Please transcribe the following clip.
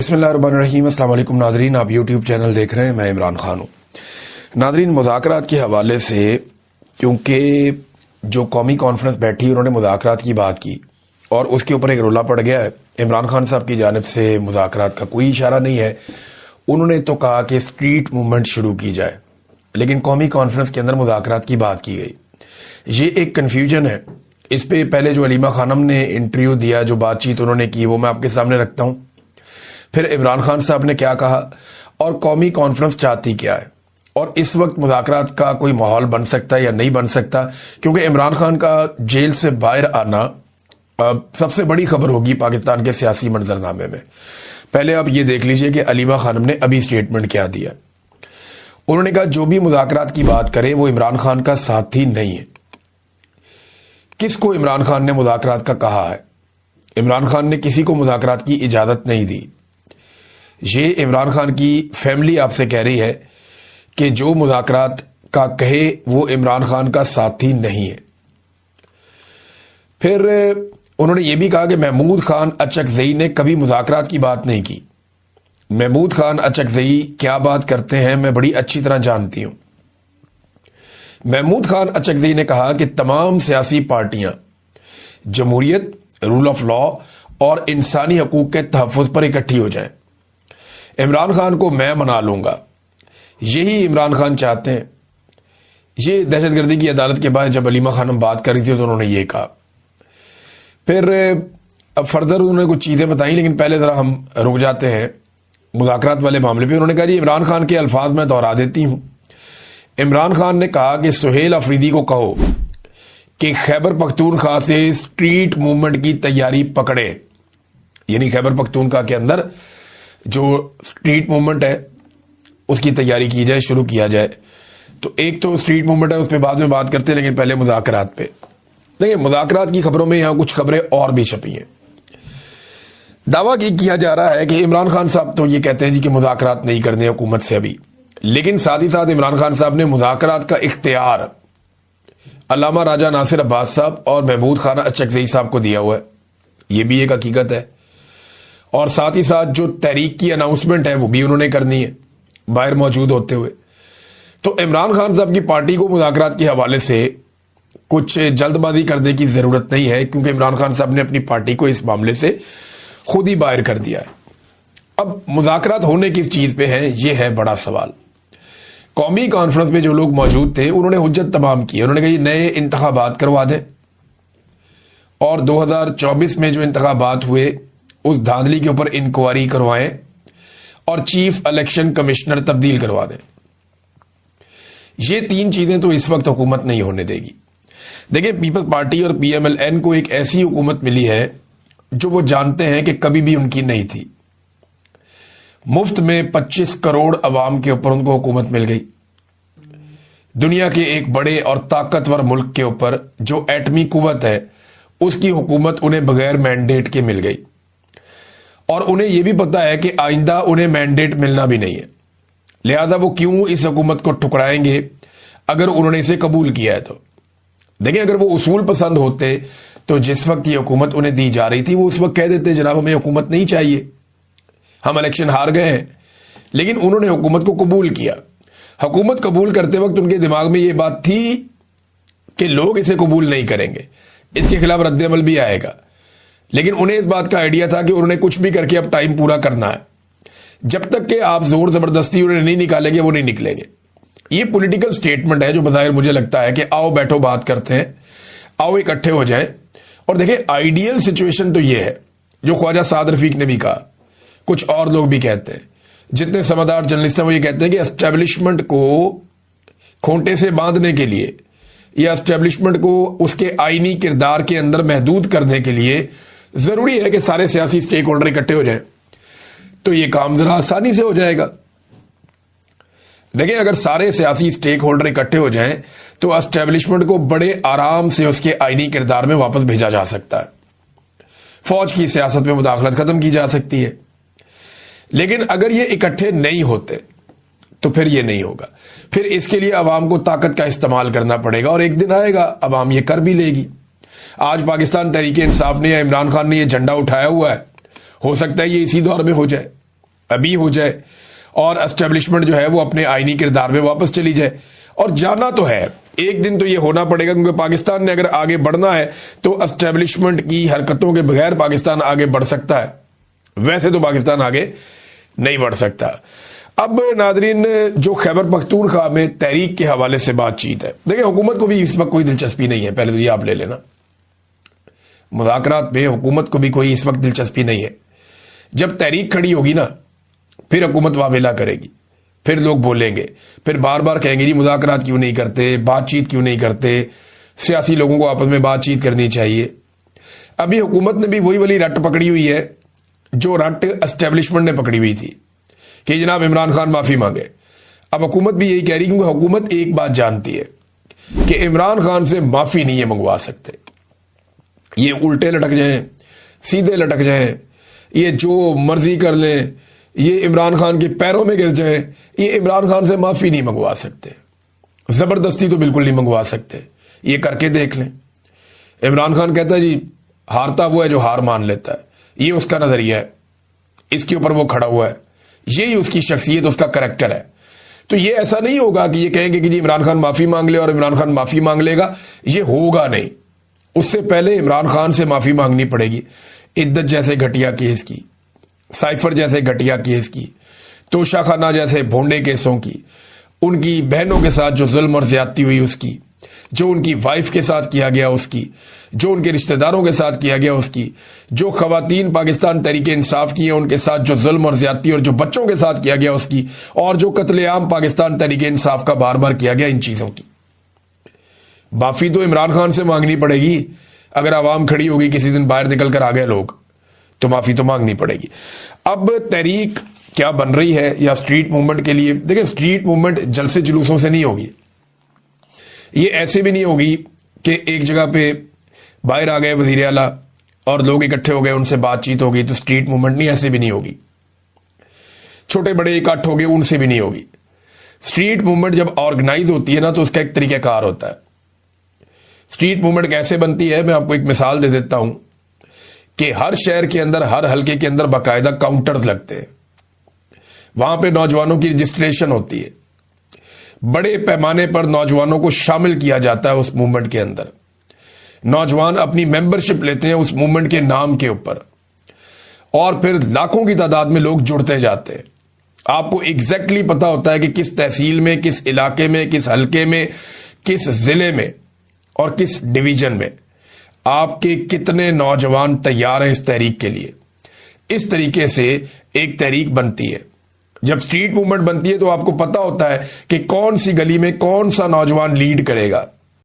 बिस्मिल्लाहिर्रहमानिर्रहीम। अस्सलाम वालेकुम नाज़रीन, आप यूट्यूब चैनल देख रहे हैं, मैं इमरान खान हूँ। नाज़रीन, मुज़ाकरात के हवाले से क्योंकि जो कौमी कॉन्फ्रेंस बैठी उन्होंने मुज़ाकरात की बात की और उसके ऊपर एक रोला पड़ गया है। इमरान खान साहब की जानिब से मुज़ाकरात का कोई इशारा नहीं है। उन्होंने तो कहा कि स्ट्रीट मूवमेंट शुरू की जाए, लेकिन कौमी कॉन्फ्रेंस के अंदर मुज़ाकरात की बात की गई। ये एक कन्फ्यूजन है। इस पर पहले जो अलीमा खानम ने इंटरव्यू दिया, जो बातचीत उन्होंने की, वो मैं आपके सामने रखता हूँ। फिर इमरान खान साहब ने क्या कहा और कौमी कॉन्फ्रेंस चाहती क्या है, और इस वक्त मुज़ाकरात का कोई माहौल बन सकता है या नहीं बन सकता, क्योंकि इमरान खान का जेल से बाहर आना सबसे बड़ी खबर होगी पाकिस्तान के सियासी मंजरनामे में। पहले आप ये देख लीजिए कि अलीमा खानम ने अभी स्टेटमेंट क्या दिया। उन्होंने कहा जो भी मुज़ाकरात की बात करे वो इमरान खान का साथी नहीं है। किसको इमरान खान ने मुज़ाकरात का कहा है? इमरान खान ने किसी को मुज़ाकरात की इजाज़त नहीं दी। ये इमरान खान की फैमिली आपसे कह रही है कि जो मुज़ाकरात का कहे वो इमरान खान का साथी नहीं है। फिर उन्होंने ये भी कहा कि महमूद खान अचकज़ई ने कभी मुज़ाकरात की बात नहीं की। महमूद खान अचकज़ई क्या बात करते हैं मैं बड़ी अच्छी तरह जानती हूं। महमूद खान अचकज़ई ने कहा कि तमाम सियासी पार्टियां जमहूरियत, रूल ऑफ लॉ और इंसानी हकूक के तहफ़्फ़ुज़ पर इकट्ठी हो जाएं। इमरान खान को मैं मना लूंगा, यही इमरान खान चाहते हैं। ये दहशतगर्दी की अदालत के बाद जब अलीमा खानम बात कर रही थी तो उन्होंने ये कहा। फिर अब फर्दर उन्होंने कुछ चीज़ें बताई, लेकिन पहले ज़रा हम रुक जाते हैं मुज़ाकरात वाले मामले पे। उन्होंने कहा जी इमरान खान के अल्फाज में दोहरा देती हूँ। इमरान खान ने कहा कि सुहेल अफरीदी को कहो कि खैबर पख्तूनख्वा से स्ट्रीट मूवमेंट की तैयारी पकड़े, यानी खैबर पख्तूनख्वा के अंदर जो स्ट्रीट मूवमेंट है उसकी तैयारी की जाए, शुरू किया जाए। तो एक तो स्ट्रीट मूवमेंट है, उस पर बाद में बात करते हैं, लेकिन पहले मुज़ाकरात पे देखिए। मुज़ाकरात की खबरों में यहाँ कुछ खबरें और भी छपी हैं। दावा किया जा रहा है कि इमरान खान साहब तो ये कहते हैं जी कि मुज़ाकरात नहीं करने हुकूमत से अभी, लेकिन साथ ही साथ इमरान खान साहब ने मुज़ाकरात का इख्तियार अल्लामा राजा नासिर अब्बास साहब और महमूद खान अचकज़ई साहब को दिया हुआ है। ये भी एक हकीकत है। और साथ ही साथ जो तहरीक की अनाउंसमेंट है वो भी उन्होंने करनी है बाहर मौजूद होते हुए। तो इमरान खान साहब की पार्टी को मुज़ाकरात के हवाले से कुछ जल्दबाजी करने की ज़रूरत नहीं है, क्योंकि इमरान खान साहब ने अपनी पार्टी को इस मामले से खुद ही बाहर कर दिया है। अब मुज़ाकरात होने किस चीज़ पे हैं, ये है बड़ा सवाल। कौमी कॉन्फ्रेंस में जो लोग मौजूद थे उन्होंने हुज्जत तमाम की। उन्होंने कहा नए इंतखाबात करवा दें और 2024 में जो इंतखाबात हुए उस धांधली के ऊपर इंक्वायरी करवाएं और चीफ इलेक्शन कमिश्नर तब्दील करवा दें। ये तीन चीजें तो इस वक्त हुकूमत नहीं होने देगी। देखिए, पीपल्स पार्टी और पीएमएलएन को एक ऐसी हुकूमत मिली है जो वो जानते हैं कि कभी भी उनकी नहीं थी। मुफ्त में 25 करोड़ अवाम के ऊपर उनको हुकूमत मिल गई। दुनिया के एक बड़े और ताकतवर मुल्क के ऊपर जो एटमी कुव्वत है उसकी हुकूमत उन्हें बगैर मैंडेट के मिल गई, और उन्हें यह भी पता है कि आइंदा उन्हें मैंडेट मिलना भी नहीं है। लिहाजा वो क्यों इस हुकूमत को ठुकराएंगे अगर उन्होंने इसे कबूल किया है तो। देखिए, अगर वो उसूल पसंद होते तो जिस वक्त ये हुकूमत उन्हें दी जा रही थी वो उस वक्त कह देते जनाब हमें हुकूमत नहीं चाहिए, हम इलेक्शन हार गए हैं। लेकिन उन्होंने हुकूमत को कबूल किया। हुकूमत कबूल करते वक्त उनके दिमाग में ये बात थी कि लोग इसे कबूल नहीं करेंगे, इसके खिलाफ रद्द-ए-अमल भी आएगा। लेकिन उन्हें इस बात का आइडिया था कि उन्होंने कुछ भी करके अब टाइम पूरा करना है। जब तक कि आप जोर जबरदस्ती उन्हें नहीं निकालेंगे वो नहीं निकलेंगे। ये पॉलिटिकल स्टेटमेंट है जो बज़ाहिर मुझे लगता है कि आओ बैठो बात करते हैं, आओ इकट्ठे हो जाएं। और देखिए, आइडियल सिचुएशन तो ये है जो ख्वाजा साद रफीक ने भी कहा, कुछ और लोग भी कहते हैं, जितने समझदार जर्नलिस्ट हैं वो ये कहते हैं कि एस्टेब्लिशमेंट को खूंटे से बांधने के लिए या एस्टेब्लिशमेंट को उसके आईनी किरदार के अंदर महदूद करने के लिए जरूरी है कि सारे सियासी स्टेक होल्डर इकट्ठे हो जाएं, तो ये काम जरा आसानी से हो जाएगा। देखिए, अगर सारे सियासी स्टेक होल्डर इकट्ठे हो जाएं तो एस्टेब्लिशमेंट को बड़े आराम से उसके आईनी किरदार में वापस भेजा जा सकता है। फौज की सियासत में मुदाखलत खत्म की जा सकती है। लेकिन अगर ये इकट्ठे नहीं होते तो फिर ये नहीं होगा। फिर इसके लिए अवाम को ताकत का इस्तेमाल करना पड़ेगा, और एक दिन आएगा अवाम ये कर भी लेगी। आज पाकिस्तान तहरीक इंसाफ ने या इमरान खान ने ये झंडा उठाया हुआ है, हो सकता है ये इसी दौर में हो जाए। अभी हो जाए और एस्टेब्लिशमेंट जो है वो अपने आईनी किरदार में वापस चली जाए। और जाना तो है, एक दिन तो ये होना पड़ेगा, क्योंकि पाकिस्तान ने अगर आगे बढ़ना है तो एस्टेब्लिशमेंट की हरकतों के बगैर पाकिस्तान आगे बढ़ सकता है, वैसे तो पाकिस्तान आगे नहीं बढ़ सकता। अब नादरीन, जो खैबर पख्तूनख्वा में तहरीक के हवाले से बातचीत है, देखिए हुकूमत को भी इस वक्त कोई दिलचस्पी नहीं है, पहले तो ये आप ले लेना, मुज़ाकरात में हुकूमत को भी कोई इस वक्त दिलचस्पी नहीं है। जब तहरीक खड़ी होगी ना, फिर हुकूमत वावेला करेगी, फिर लोग बोलेंगे, फिर बार बार कहेंगे जी मुज़ाकरात क्यों नहीं करते, बातचीत क्यों नहीं करते, सियासी लोगों को आपस में बातचीत करनी चाहिए। अभी हुकूमत ने भी वही वाली रट पकड़ी हुई है जो रट एस्टेब्लिशमेंट ने पकड़ी हुई थी कि जनाब इमरान खान माफ़ी मांगे। अब हुकूमत भी यही कह रही, क्योंकि हुकूमत एक बात जानती है कि इमरान खान से माफ़ी नहीं है मंगवा सकते। ये उल्टे लटक जाएं, सीधे लटक जाएं, ये जो मर्जी कर लें, ये इमरान खान के पैरों में गिर जाएं, ये इमरान खान से माफ़ी नहीं मंगवा सकते। ज़बरदस्ती तो बिल्कुल नहीं मंगवा सकते, ये करके देख लें। इमरान खान कहता है जी हारता वो है जो हार मान लेता है, ये उसका नज़रिया है, इसके ऊपर वो खड़ा हुआ है, यही उसकी शख्सियत, उसका करैक्टर है। तो ये ऐसा नहीं होगा कि ये कहेंगे कि जी इमरान खान माफ़ी मांग ले और इमरान खान माफ़ी मांग लेगा, ये होगा नहीं। उससे पहले इमरान खान से माफ़ी मांगनी पड़ेगी इद्दत जैसे घटिया केस की, साइफर जैसे घटिया केस की, तोशा खाना जैसे भोंडे केसों की, उनकी बहनों के साथ जो जुल्म और ज्यादती हुई उसकी, जो उनकी वाइफ के साथ किया गया उसकी, जो उनके रिश्तेदारों के साथ किया गया उसकी, जो खवातीन पाकिस्तान तहरीके इंसाफ की है उनके साथ जो जुल्म और ज्यादती और जो बच्चों के साथ किया गया उसकी, और जो कत्लेआम पाकिस्तान तहरीके इंसाफ का बार बार किया गया, इन चीज़ों की माफ़ी तो इमरान खान से मांगनी पड़ेगी। अगर आवाम खड़ी होगी, किसी दिन बाहर निकल कर आ गए लोग, तो माफ़ी तो मांगनी पड़ेगी। अब तहरीक क्या बन रही है या स्ट्रीट मूवमेंट के लिए, देखिए स्ट्रीट मूवमेंट जलसे जुलूसों से नहीं होगी, ये ऐसे भी नहीं होगी कि एक जगह पे बाहर आ गए वज़ीर आला और लोग इकट्ठे हो गए, उनसे बातचीत हो गई, तो स्ट्रीट मूवमेंट नहीं, ऐसे भी नहीं होगी। छोटे बड़े इकट्ठ हो गए, उनसे भी नहीं होगी। स्ट्रीट मूवमेंट जब ऑर्गेनाइज होती है ना, तो उसका एक तरीक़ाकार होता है। स्ट्रीट मूवमेंट कैसे बनती है, मैं आपको एक मिसाल दे देता हूं कि हर शहर के अंदर, हर हल्के के अंदर बाकायदा काउंटर्स लगते हैं, वहां पे नौजवानों की रजिस्ट्रेशन होती है, बड़े पैमाने पर नौजवानों को शामिल किया जाता है उस मूवमेंट के अंदर। नौजवान अपनी मेंबरशिप लेते हैं उस मूवमेंट के नाम के ऊपर, और फिर लाखों की तादाद में लोग जुड़ते जाते हैं। आपको एग्जैक्टली पता होता है कि किस तहसील में, किस इलाके में, किस हल्के में, किस जिले में और किस डिवीजन में आपके कितने नौजवान तैयार हैं इस तहरीक के लिए। इस तरीके से एक तहरीक बनती है। जब स्ट्रीट मूवमेंट बनती है तो आपको पता होता है कि कौन सी गली में कौन सा नौजवान लीड करेगा,